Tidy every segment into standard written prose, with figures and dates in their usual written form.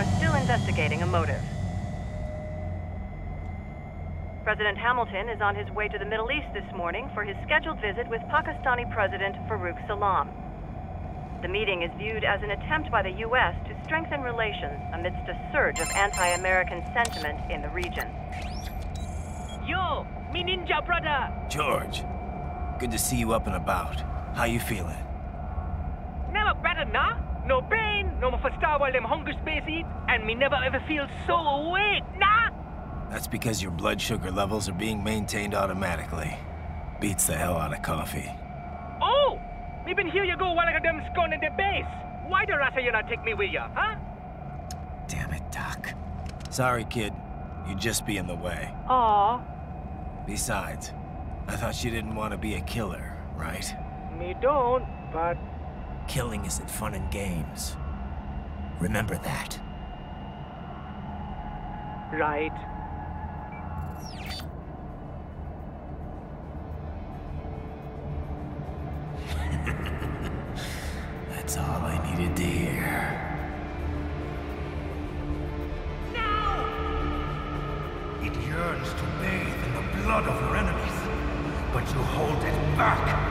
are still investigating a motive. President Hamilton is on his way to the Middle East this morning for his scheduled visit with Pakistani President Farouk Salam. The meeting is viewed as an attempt by the U.S. to strengthen relations amidst a surge of anti-American sentiment in the region. Yo, me ninja brother! George, good to see you up and about. How you feeling? Never better, nah? No pain, no more star while them hunger space eat, and me never ever feel so awake, nah? That's because your blood sugar levels are being maintained automatically. Beats the hell out of coffee. Oh! Me been here you go while I got them scone in the base. Why the rasa you not take me with ya, huh? Damn it, Doc. Sorry, kid. You'd just be in the way. Aw. Besides, I thought you didn't want to be a killer, right? Me don't, but... Killing isn't fun and games. Remember that. Right. That's all I needed to hear. It yearns to bathe in the blood of your enemies, but you hold it back.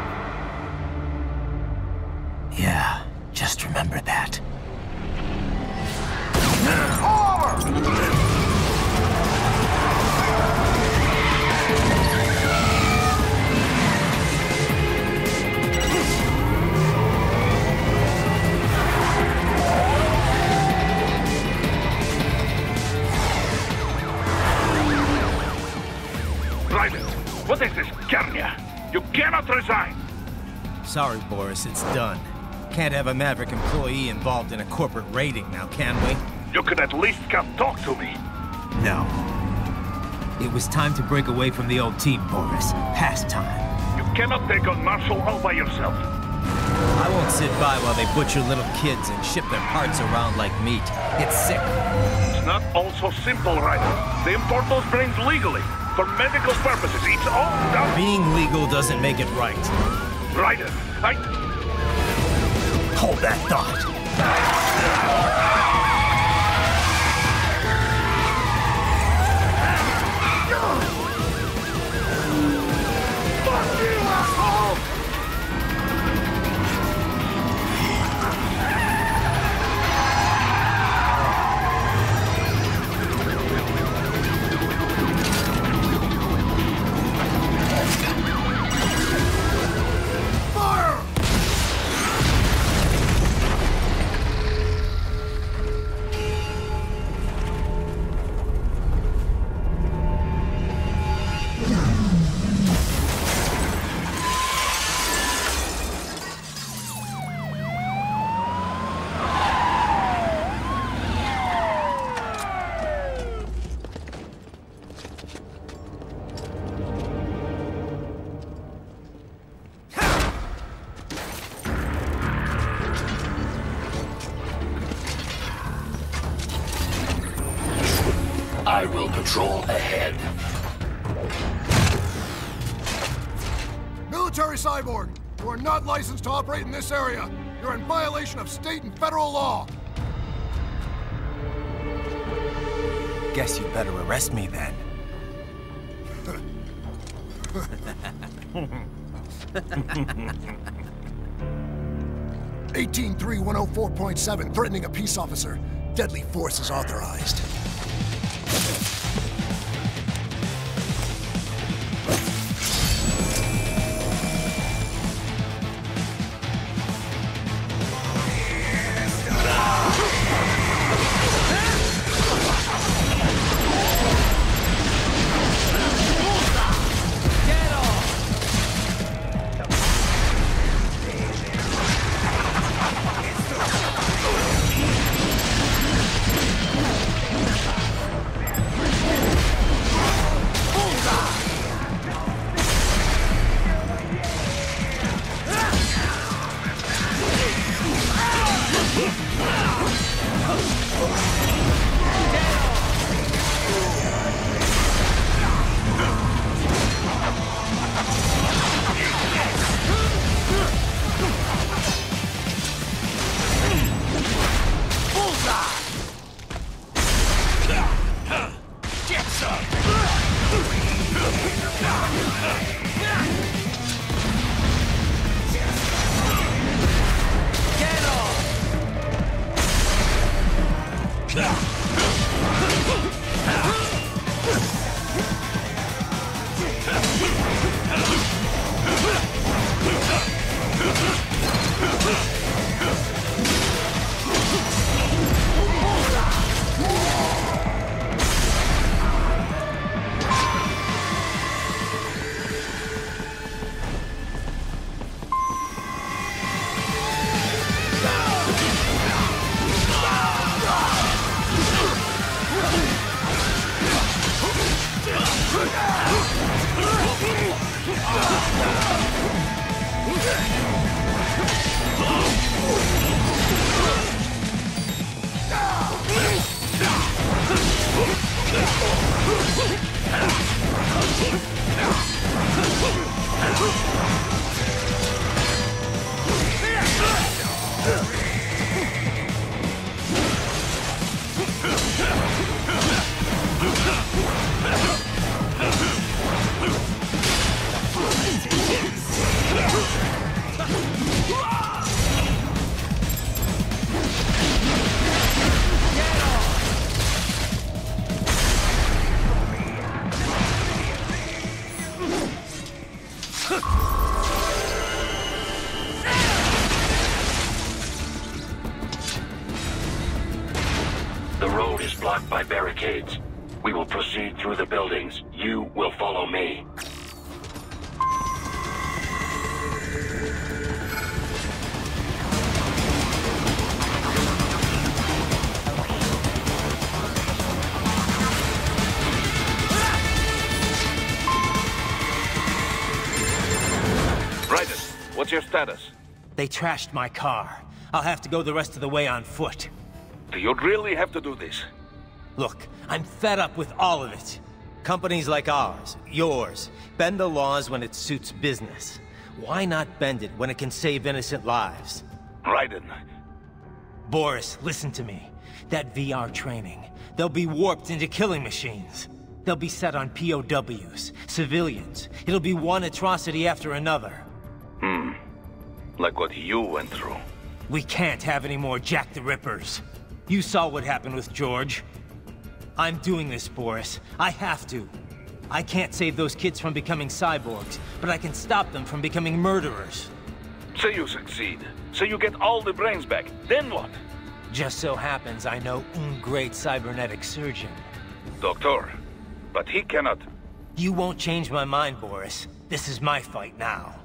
Yeah, just remember that. Raiden, what is this, Garnia? You cannot resign! Sorry, Boris, it's done. Can't have a Maverick employee involved in a corporate raiding now, can we? You could at least come talk to me. No. It was time to break away from the old team, Boris. Past time. You cannot take on Marshall all by yourself. I won't sit by while they butcher little kids and ship their parts around like meat. It's sick. It's not all so simple, Raiden. They import those brains legally. For medical purposes, it's all done. Being legal doesn't make it right. Raiden, Hold that thought. Fuck you, asshole! I will patrol ahead. Military Cyborg, you are not licensed to operate in this area. You're in violation of state and federal law. Guess you better arrest me then. 18-3104.7, threatening a peace officer. Deadly force is authorized. The road is blocked by barricades. We will proceed through the buildings. You will follow me. Raiden, what's your status? They trashed my car. I'll have to go the rest of the way on foot. Do you really have to do this? Look, I'm fed up with all of it. Companies like ours, yours, bend the laws when it suits business. Why not bend it when it can save innocent lives? Raiden. Boris, listen to me. That VR training, they'll be warped into killing machines. They'll be set on POWs, civilians. It'll be one atrocity after another. Like what you went through. We can't have any more Jack the Rippers. You saw what happened with George. I'm doing this, Boris. I have to. I can't save those kids from becoming cyborgs, but I can stop them from becoming murderers. Say you succeed. Say you get all the brains back. Then what? Just so happens I know un great cybernetic surgeon. Doctor. But he cannot. You won't change my mind, Boris. This is my fight now.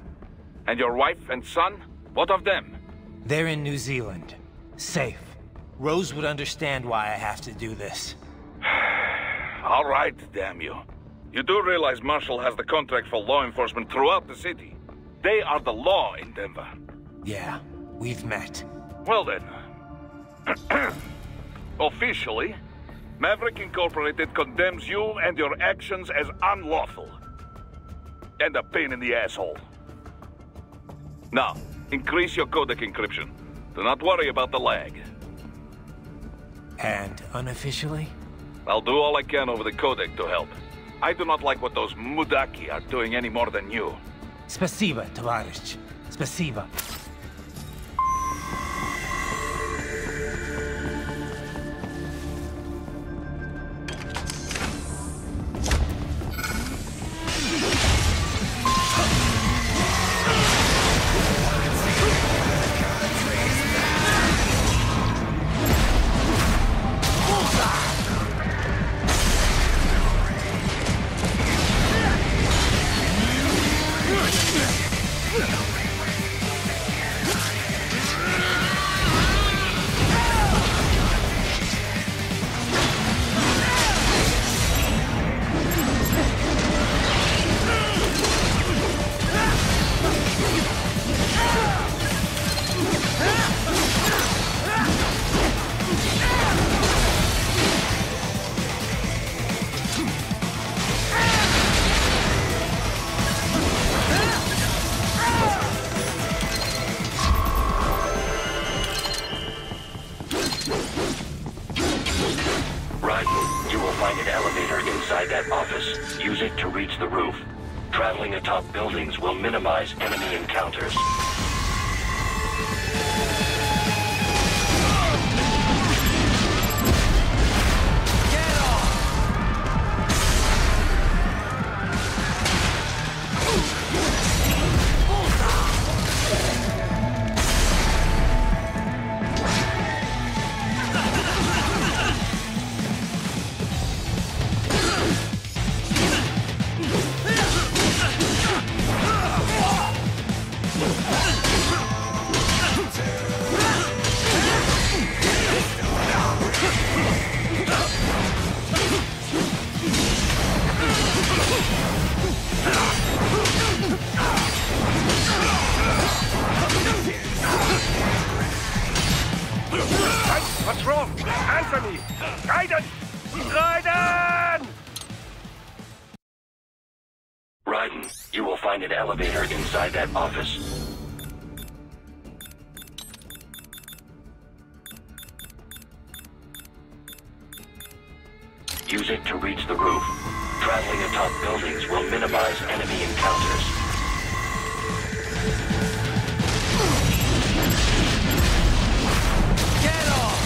And your wife and son? What of them? They're in New Zealand. Safe. Rose would understand why I have to do this. All right, damn you. You do realize Marshall has the contract for law enforcement throughout the city. They are the law in Denver. Yeah, we've met. Well then. Officially, Maverick Incorporated condemns you and your actions as unlawful. And a pain in the asshole. Now, increase your codec encryption. Do not worry about the lag. And unofficially? I'll do all I can over the codec to help. I do not like what those Mudaki are doing any more than you. Spasiba, Tavarish. Spasiba. Use it to reach the roof. Traveling atop buildings will minimize enemy encounters. What's wrong? Answer me! Raiden! Raiden! Raiden, you will find an elevator inside that office. Use it to reach the roof. Traveling atop buildings will minimize enemy encounters. Get off!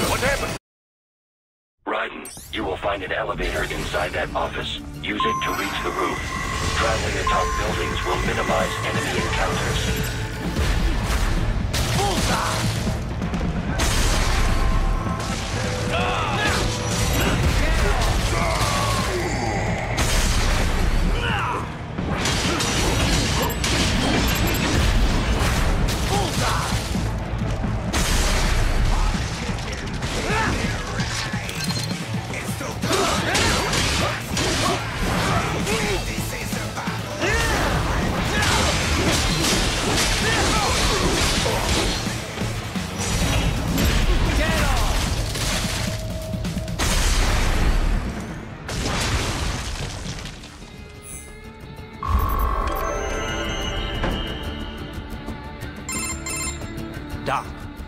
What happened? Raiden, you will find an elevator inside that office. Use it to reach the roof. Traveling atop buildings will minimize enemy encounters. Doc,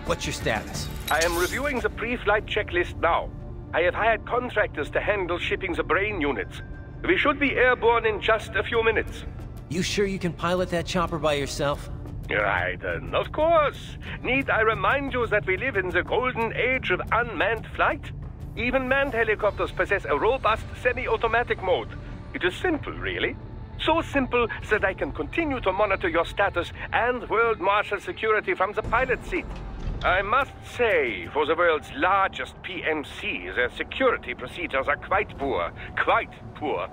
what's your status? I am reviewing the pre-flight checklist now. I have hired contractors to handle shipping the brain units. We should be airborne in just a few minutes. You sure you can pilot that chopper by yourself? Raiden, of course. Need I remind you that we live in the golden age of unmanned flight? Even manned helicopters possess a robust semi-automatic mode. It is simple, really. So simple that I can continue to monitor your status and World Marshal security from the pilot seat. I must say, for the world's largest PMC, their security procedures are quite poor. Quite poor.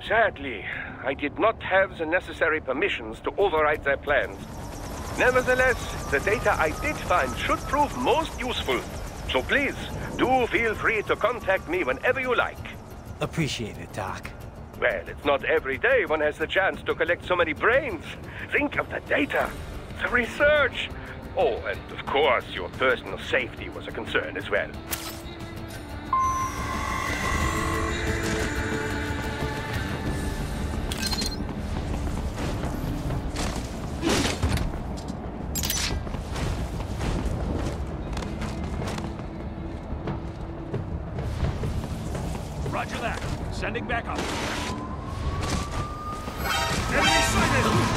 Sadly, I did not have the necessary permissions to override their plans. Nevertheless, the data I did find should prove most useful. So please, do feel free to contact me whenever you like. Appreciate it, Doc. Well, it's not every day one has the chance to collect so many brains. Think of the data, the research. Oh, and of course, your personal safety was a concern as well. Roger that. Sending back up. Enemy sighted!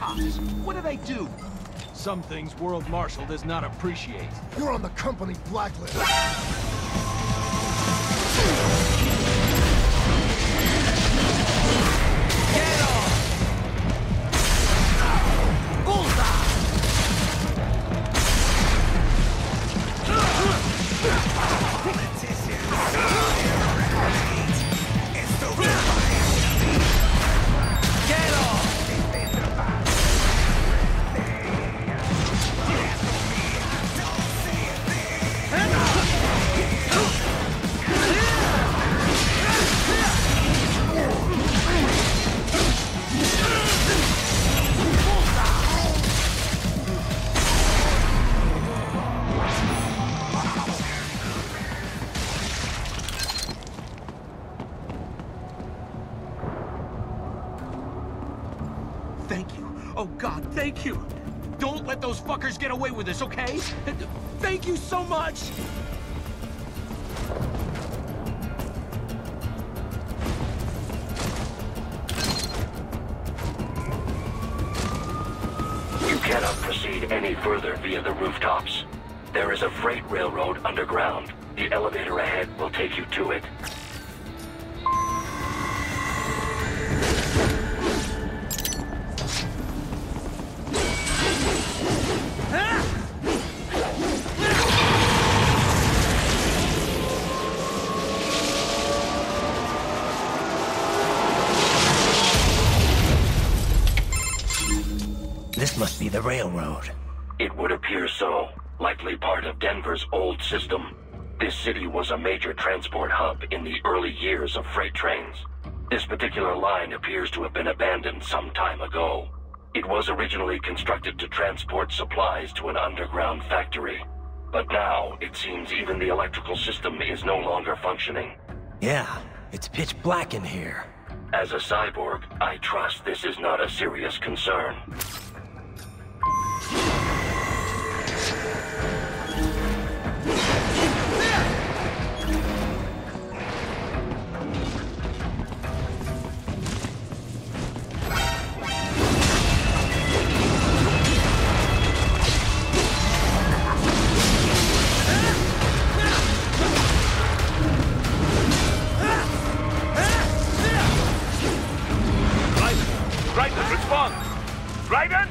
cops. What do they do? Some things World Marshal does not appreciate. You're on the company blacklist. Get off! Bullseye! Get off! Thank you. Oh, God, thank you. Don't let those fuckers get away with this, okay? Thank you so much! You cannot proceed any further via the rooftops. There is a freight railroad underground. The elevator ahead will take you to it. This must be the railroad. It would appear so. Likely part of Denver's old system. This city was a major transport hub in the early years of freight trains. This particular line appears to have been abandoned some time ago. It was originally constructed to transport supplies to an underground factory. But now, it seems even the electrical system is no longer functioning. Yeah, it's pitch black in here. As a cyborg, I trust this is not a serious concern. Raiden, respond! Raiden!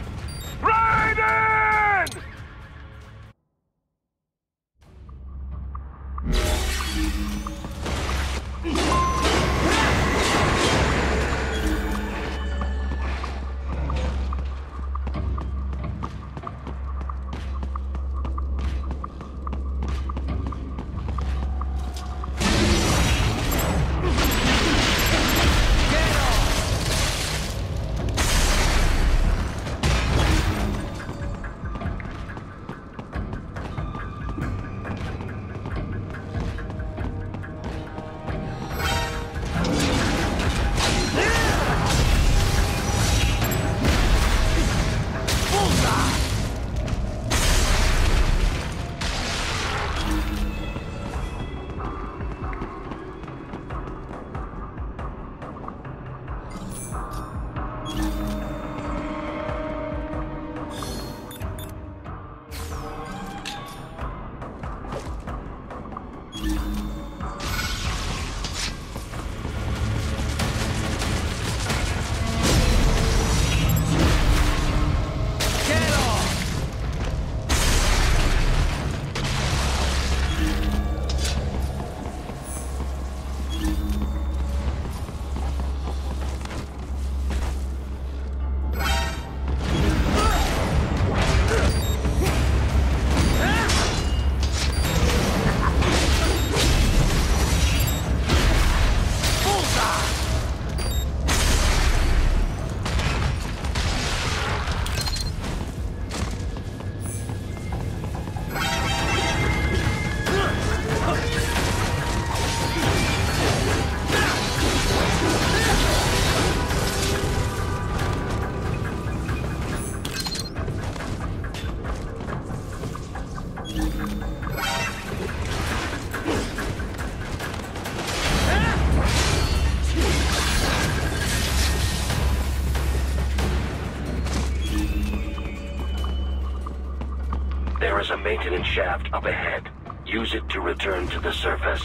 maintenance shaft up ahead. Use it to return to the surface.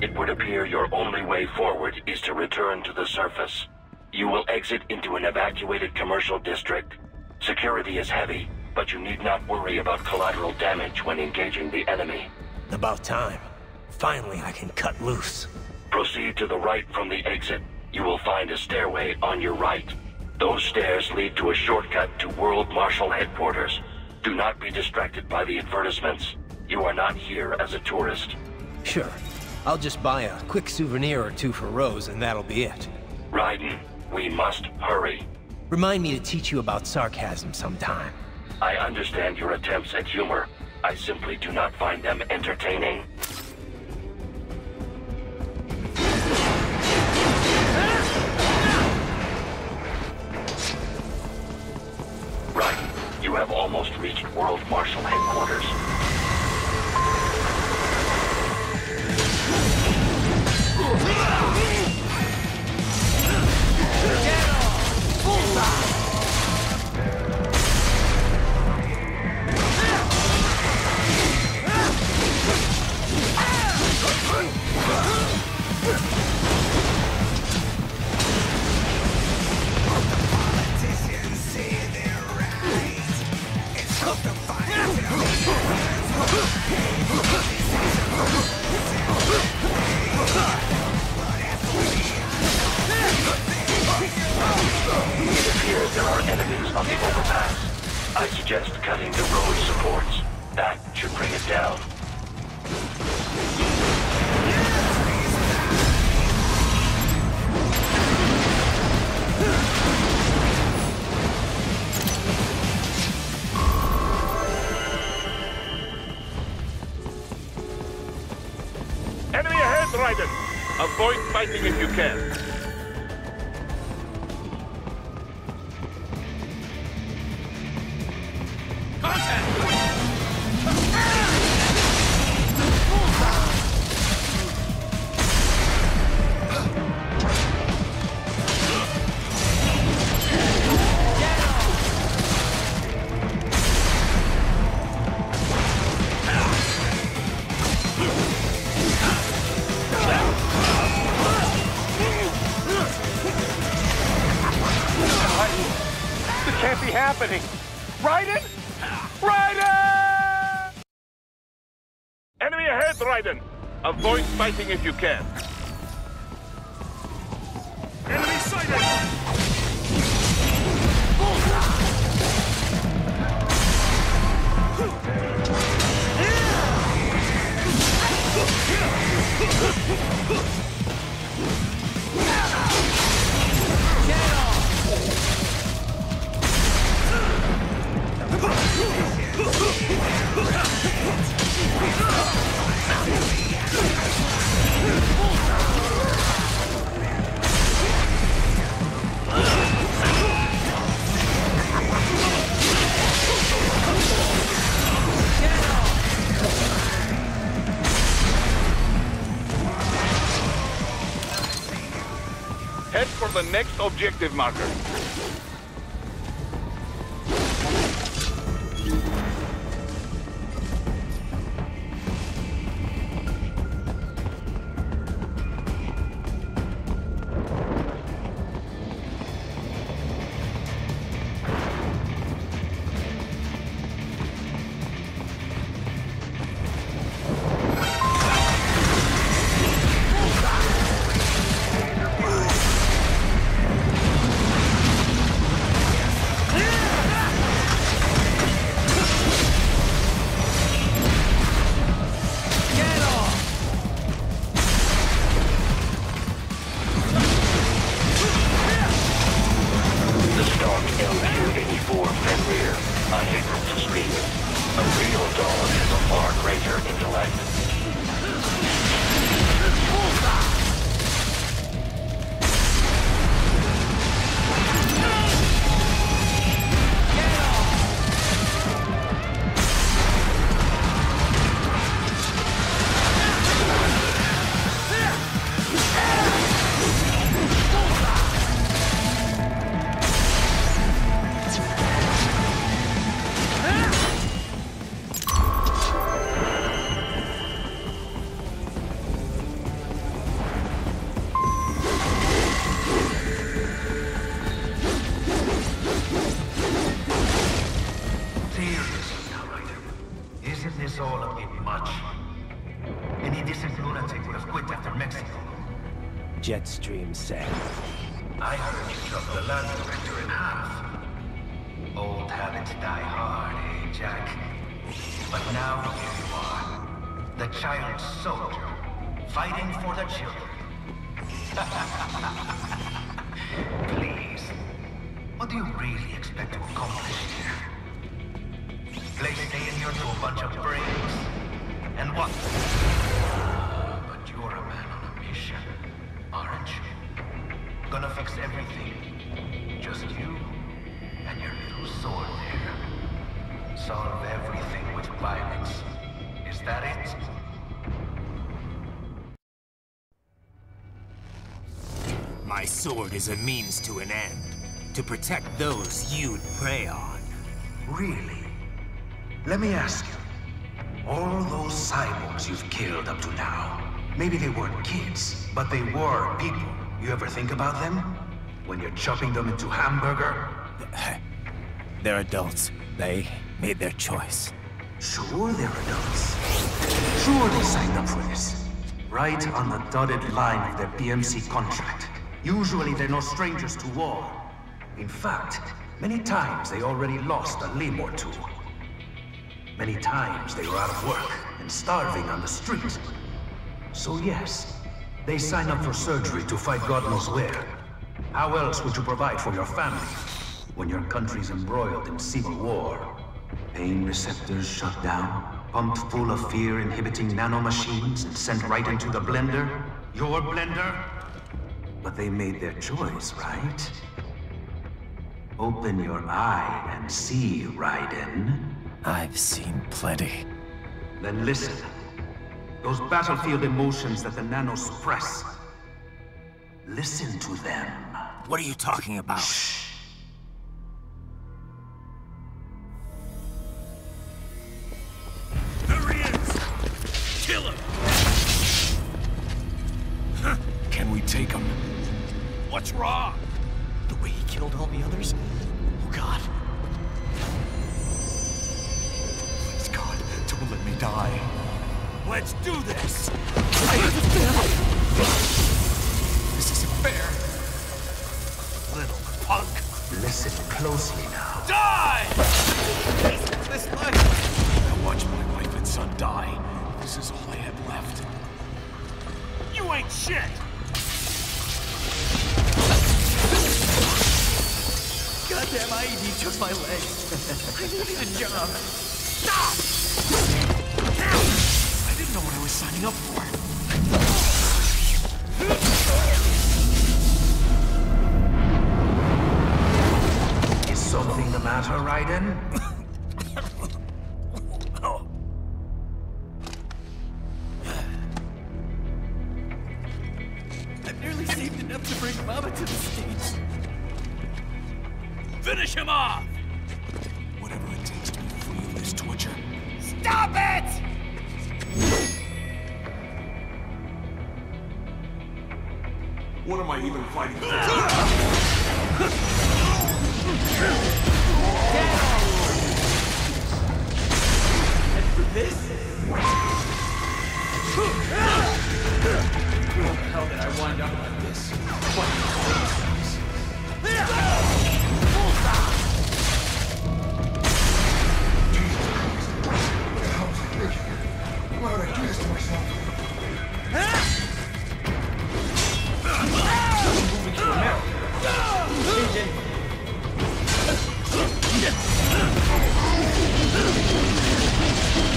It would appear your only way forward is to return to the surface. You will exit into an evacuated commercial district. Security is heavy, but you need not worry about collateral damage when engaging the enemy. About time. Finally, I can cut loose. Proceed to the right from the exit. You will find a stairway on your right. Those stairs lead to a shortcut to World Marshal Headquarters. Do not be distracted by the advertisements. You are not here as a tourist. Sure. I'll just buy a quick souvenir or two for Rose, and that'll be it. Raiden, we must hurry. Remind me to teach you about sarcasm sometime. I understand your attempts at humor. I simply do not find them entertaining. Raiden, you have almost reached World Marshal Headquarters. There are enemies on the overpass. I suggest cutting the road supports. That should bring it down. Enemy ahead, Raiden! Avoid fighting if you can. Can't be happening. Raiden? Raiden! Enemy ahead, Raiden! Avoid fighting if you can. Enemy sighted! Bullseye! Head for the next objective marker. Jetstream said. I heard you chopped the land director in half. Old habits die hard, eh, Jack? But now here you are. The child soldier, fighting for the children. Please, what do you really expect to accomplish here? Play stay in here to a bunch of brains? And what? But you're a man on a mission. Aren't you? Gonna fix everything. Just you and your little sword there. Solve everything with violence. Is that it? My sword is a means to an end. To protect those you'd prey on. Really? Let me ask you. All those cyborgs you've killed up to now, maybe they weren't kids, but they were people. You ever think about them? When you're chopping them into hamburger? They're adults. They made their choice. Sure they're adults. Sure they signed up for this. Right on the dotted line of their BMC contract. Usually they're no strangers to war. In fact, many times they already lost a limb or two. Many times they were out of work and starving on the street. So yes, they sign up for surgery to fight God knows where. How else would you provide for your family when your country's embroiled in civil war? Pain receptors shut down, pumped full of fear-inhibiting nanomachines and sent right into the blender? Your blender? But they made their choice, right? Open your eye and see, Raiden. I've seen plenty. Then listen. Those battlefield emotions that the nanos suppress. Listen to them. What are you talking about? Shh. There he is! Kill him! Can we take him? What's wrong? The way he killed all the others? Oh God. Please God, don't let me die. Let's do this! This isn't fair. Little punk. Listen closely now. Die! This life. I watched my wife and son die. This is all I had left. You ain't shit! Goddamn IED took my leg. I needed a job. Stop! I didn't know what I was signing up for. Is something the matter, Raiden? I nearly saved enough to bring Mama to the States. Finish him off! Whatever it takes to be free of this torture. Stop it! What am I even fighting for? And for this? How did I wind up like this? Why would I do this to myself? Moving to America.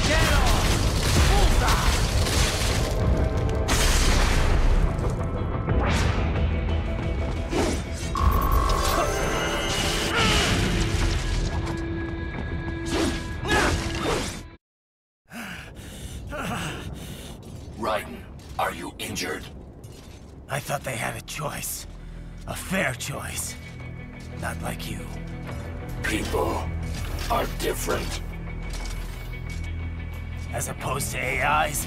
Get on! Bullseye! Raiden, are you injured? I thought they had a choice. A fair choice. Not like you. People are different. As opposed to AIs?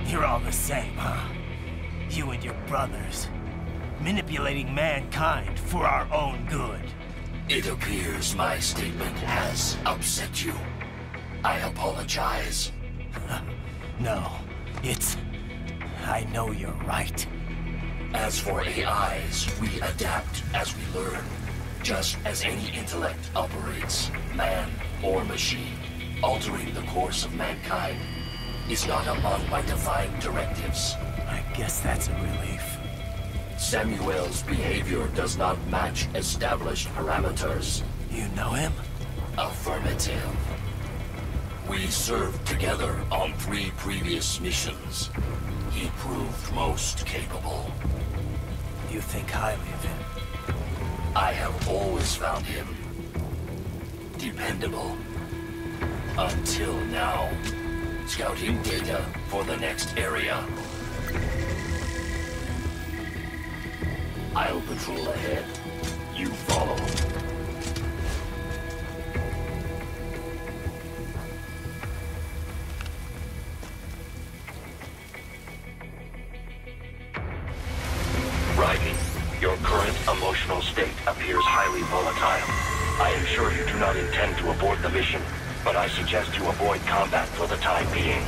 You're all the same, huh? You and your brothers. Manipulating mankind for our own good. It appears my statement has upset you. I apologize. No, it's... I know you're right. As for AIs, we adapt as we learn. Just as any intellect operates, man or machine. Altering the course of mankind is not among my divine directives. I guess that's a relief. Samuel's behavior does not match established parameters. You know him? Affirmative. We served together on 3 previous missions. He proved most capable. You think highly of him? I have always found him dependable. Until now. Scouting data for the next area. I'll patrol ahead. You follow. Raiden, your current emotional state appears highly volatile. I am sure you do not intend to abort the mission, but I suggest you avoid combat for the time being.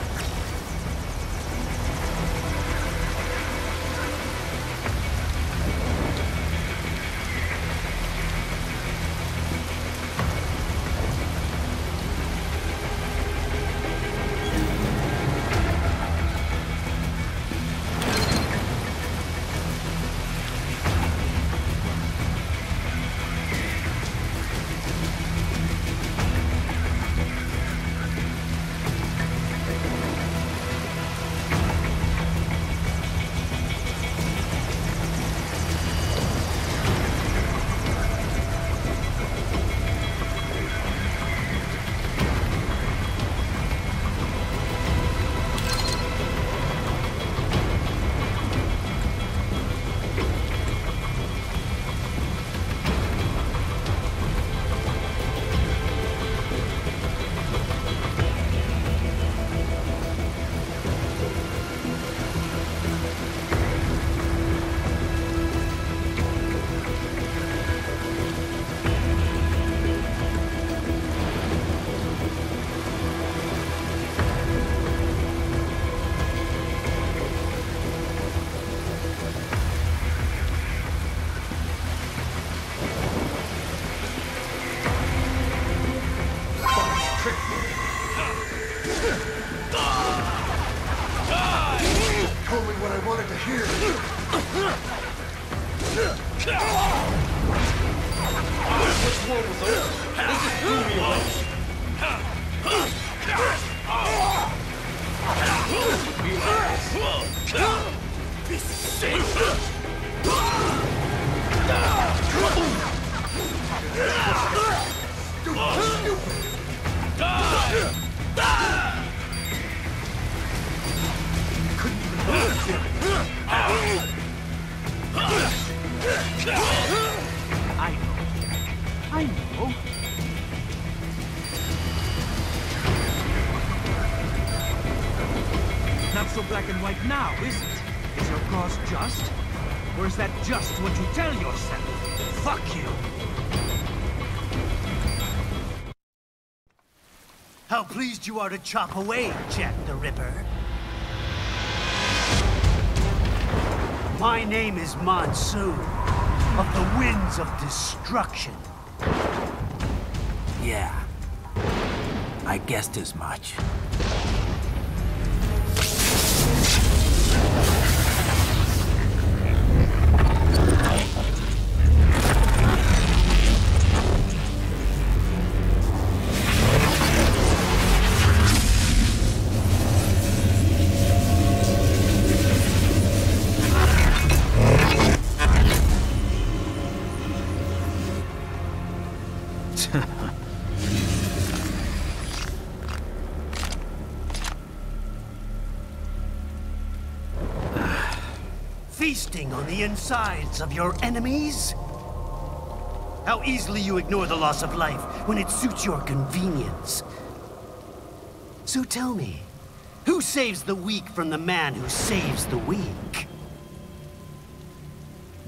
Told me what I wanted to hear. Which war was over? This just threw me away. This is safe. now, is it? Is your cause just? Or is that just what you tell yourself? Fuck you! How pleased you are to chop away, Jack the Ripper. My name is Monsoon, of the Winds of Destruction. Yeah, I guessed as much. Feasting on the insides of your enemies? How easily you ignore the loss of life when it suits your convenience. So tell me, who saves the weak from the man who saves the weak?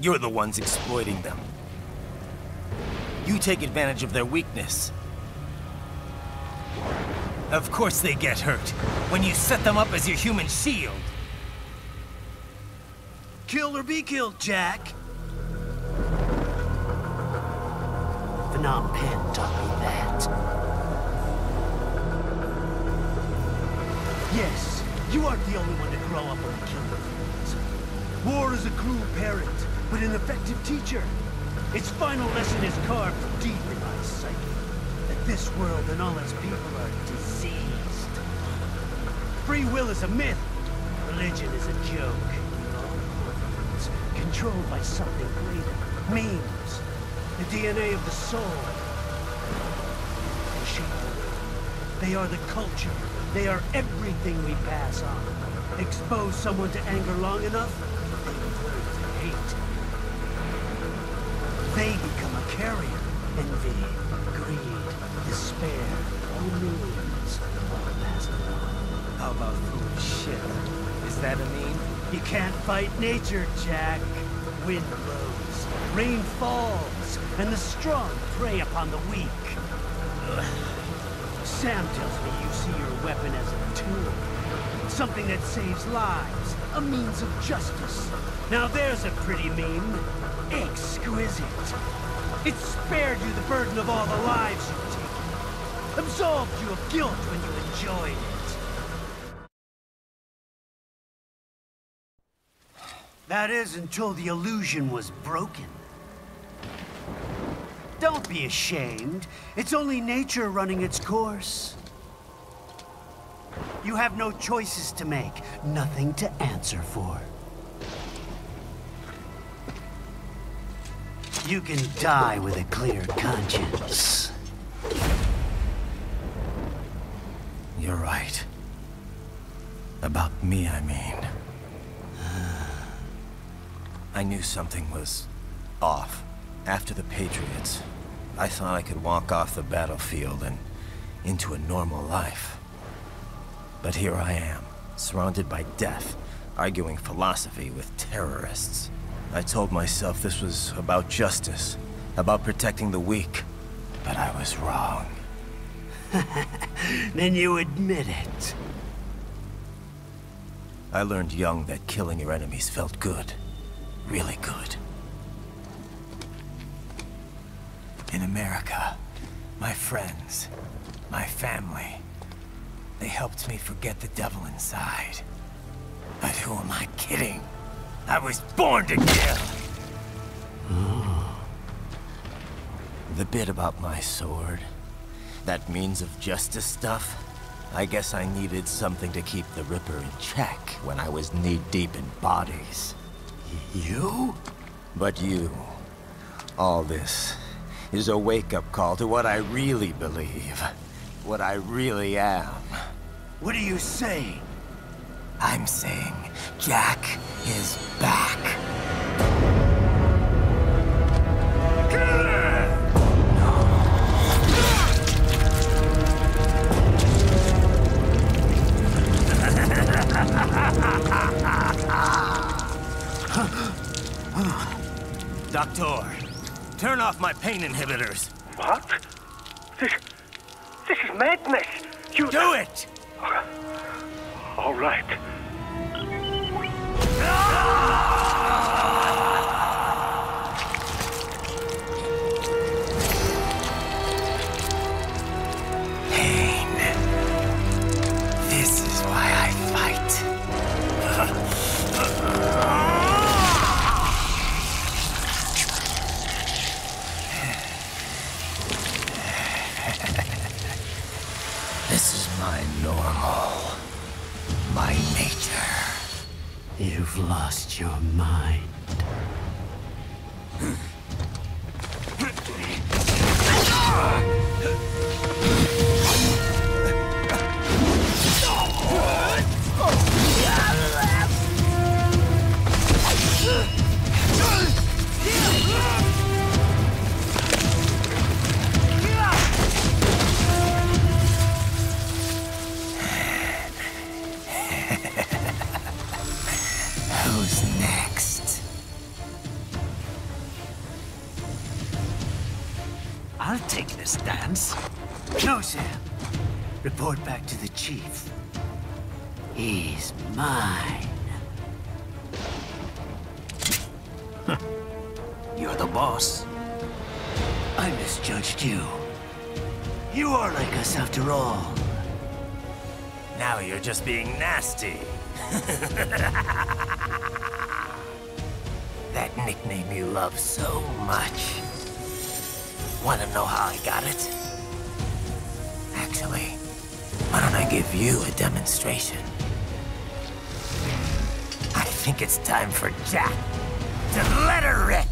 You're the ones exploiting them. You take advantage of their weakness. Of course they get hurt when you set them up as your human shield. Kill or be killed, Jack. Phnom Penh taught me that. Yes, you aren't the only one to grow up on the killing fields. War is a cruel parent, but an effective teacher. Its final lesson is carved deep in my psyche. That this world and all its people are diseased. Free will is a myth. Religion is a joke. Controlled by something greater. Memes. The DNA of the soul. They shape the world. They are the culture. They are everything we pass on. Expose someone to anger long enough, they will learn to hate. They become a carrier. Envy, greed, despair, all means, all pass along. How about foolish shit? Is that a meme? You can't fight nature, Jack. Wind blows, rain falls, and the strong prey upon the weak. Ugh. Sam tells me you see your weapon as a tool. Something that saves lives, a means of justice. Now there's a pretty meme. Exquisite. It spared you the burden of all the lives you've taken. Absolved you of guilt when you enjoyed it. That is, until the illusion was broken. Don't be ashamed. It's only nature running its course. You have no choices to make, nothing to answer for. You can die with a clear conscience. You're right. About me, I mean. I knew something was off. After the Patriots, I thought I could walk off the battlefield and into a normal life. But here I am, surrounded by death, arguing philosophy with terrorists. I told myself this was about justice, about protecting the weak, but I was wrong. Then you admit it. I learned young that killing your enemies felt good. Really good. In America, my friends, my family, they helped me forget the devil inside. But who am I kidding? I was born to kill! The bit about my sword, that means of justice stuff, I guess I needed something to keep the Ripper in check when I was knee-deep in bodies. You? But you, all this, is a wake-up call to what I really believe. What I really am. What are you saying? I'm saying Jack is back. Doctor, turn off my pain inhibitors. What? This is madness. You do it! All right. Pain. This is why I fight. This is my normal. My nature. You've lost your mind. Who's next? I'll take this dance. No, Sam. Report back to the chief. He's mine. You're the boss. I misjudged you. You are like us after all. Now you're just being nasty. That nickname you love so much. Want to know how I got it? Actually, why don't I give you a demonstration? I think it's time for Jack to let her rip.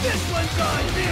This one's on me!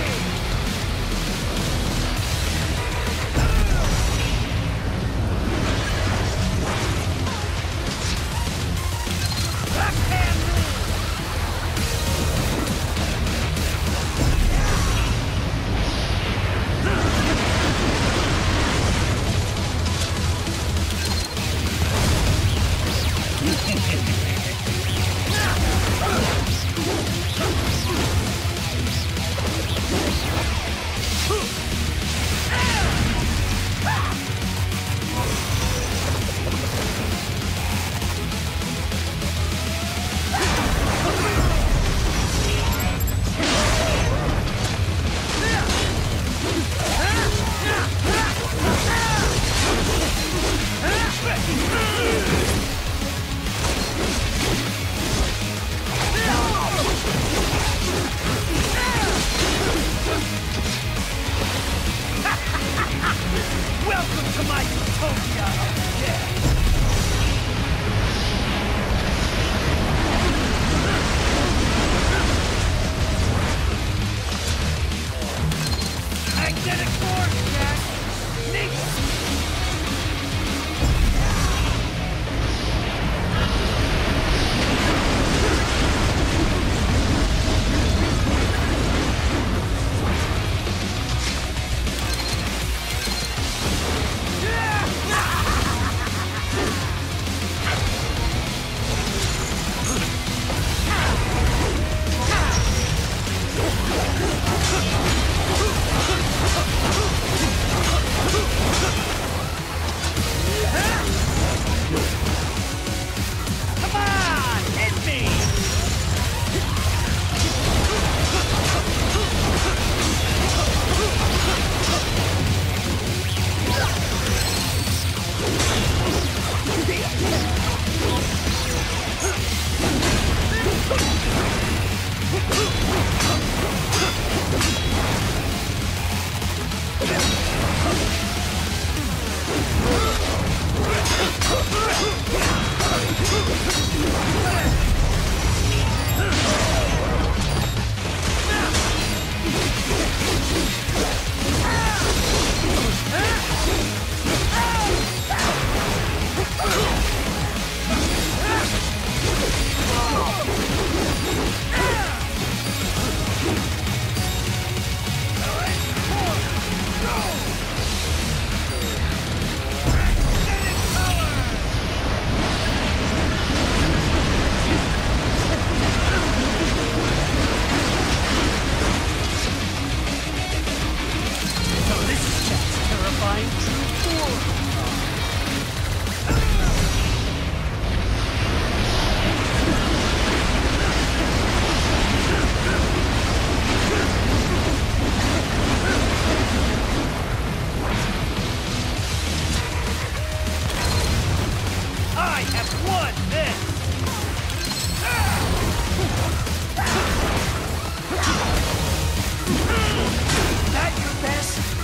Welcome to my utopia of death! Magnetic force, Jack! your best?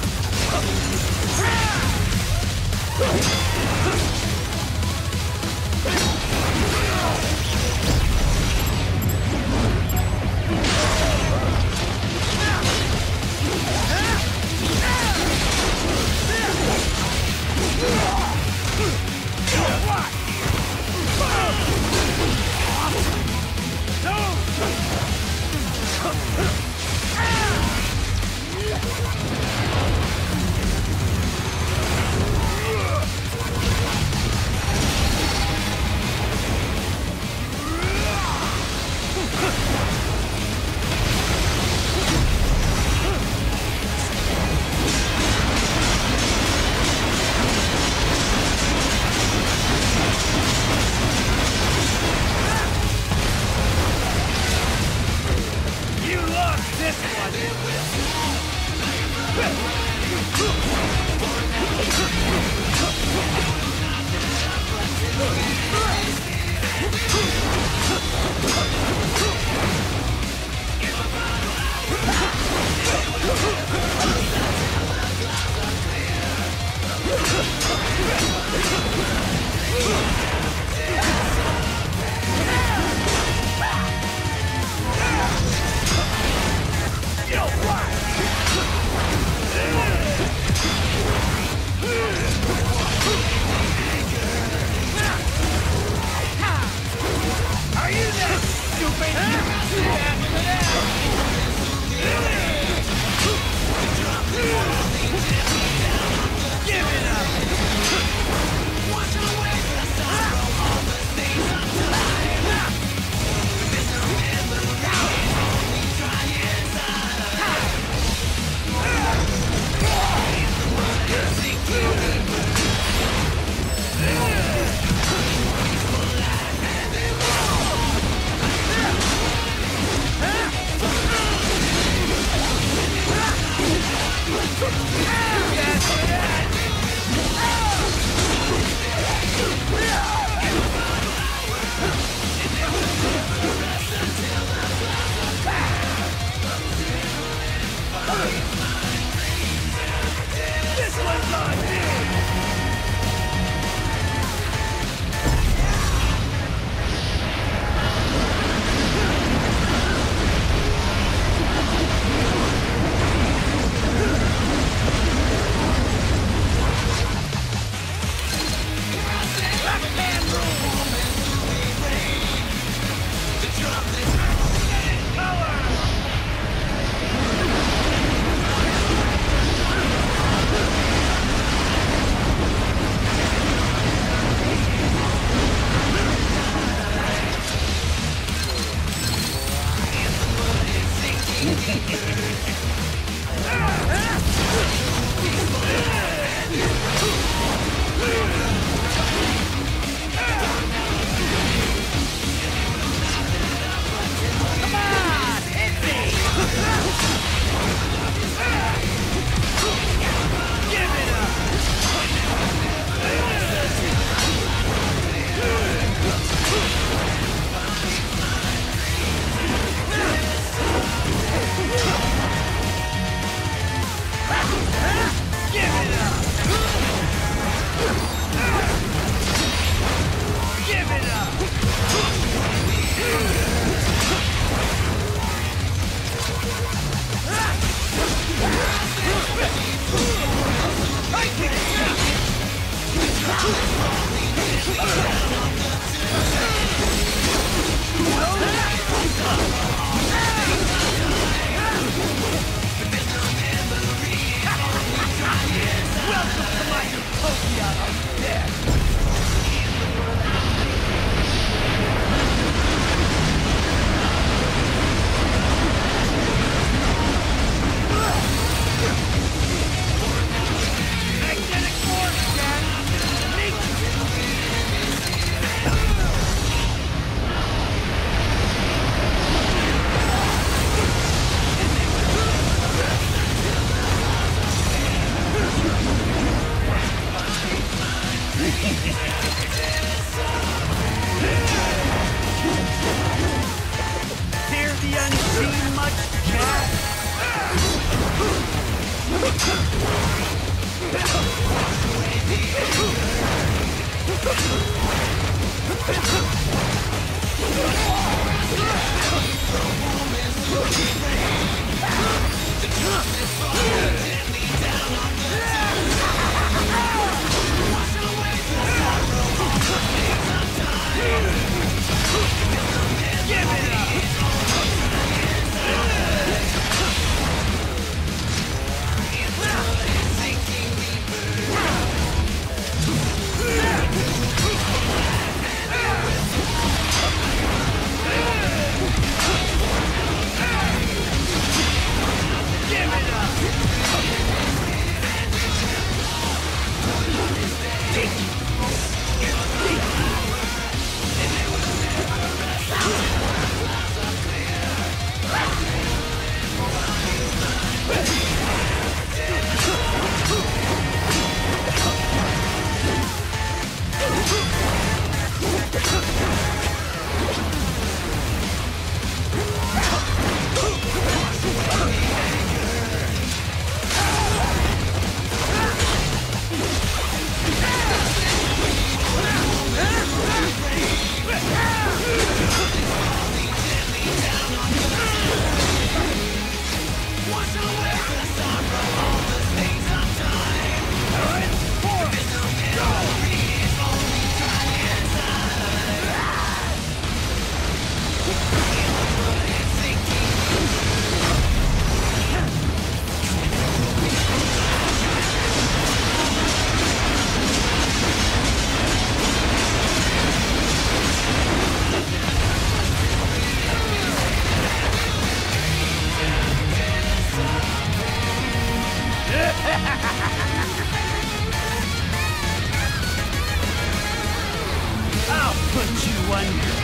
I'll put you under,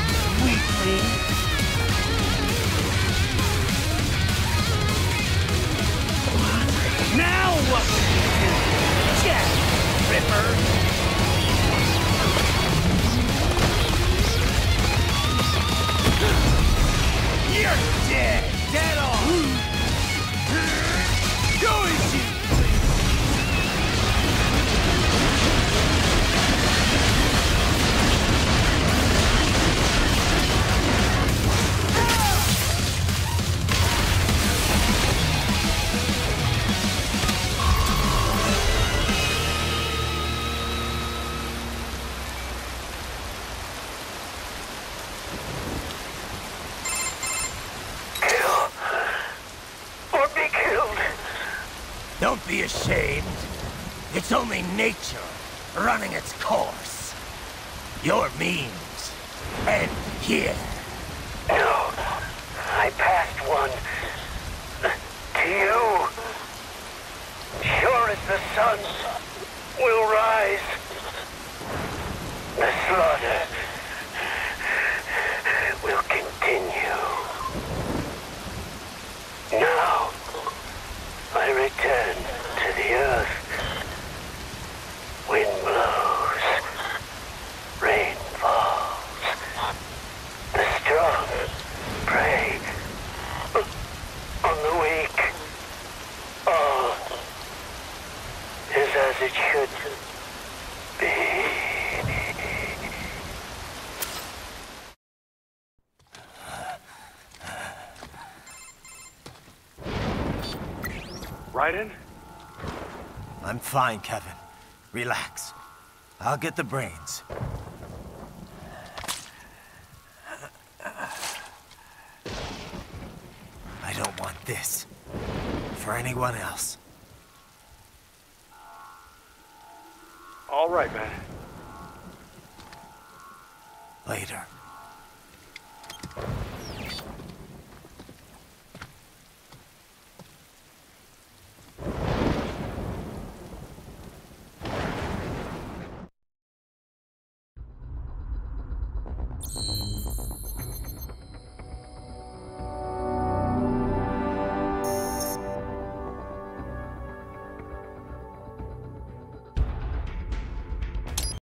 weakling. Now what will you do? Jack Ripper! You're dead! Dead on! Go easy! Don't be ashamed. It's only nature running its course. Your means end here. No, I passed one. To you. Sure as the sun will rise. The slaughter will continue. Now, I return to the earth. Wind blows. Rain falls. The strong prey on the weak. All is as it should be. Raiden? I'm fine, Kevin. Relax. I'll get the brains. I don't want this for anyone else. All right, man. Later.